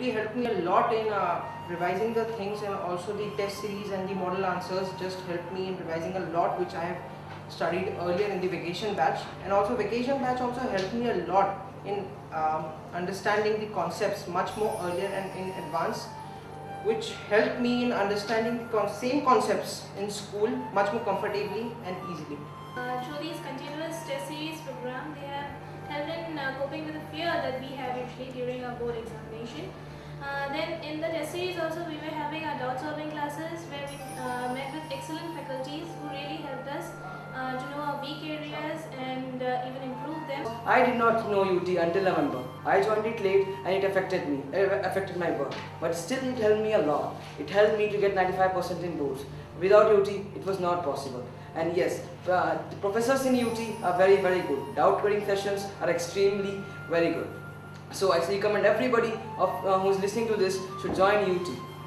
It helped me a lot in revising the things, and also the test series and the model answers just helped me in revising a lot, which I have studied earlier in the vacation batch. And also vacation batch also helped me a lot in understanding the concepts much more earlier and in advance, which helped me in understanding the same concepts in school much more comfortably and easily. Through these continuous test series program, they have helped in coping with the fear that we have usually during our board examination. Then in the test series also we were having our doubt solving classes where we met with excellent faculties who really helped us to know our weak areas and even improve them. I did not know UT until November. I joined it late and it affected me, affected my work. But still it helped me a lot. It helped me to get 95% in boards. Without UT, it was not possible. And yes, the professors in UT are very, very good. Doubt clearing sessions are extremely very good. So I recommend everybody who is listening to this should join UT.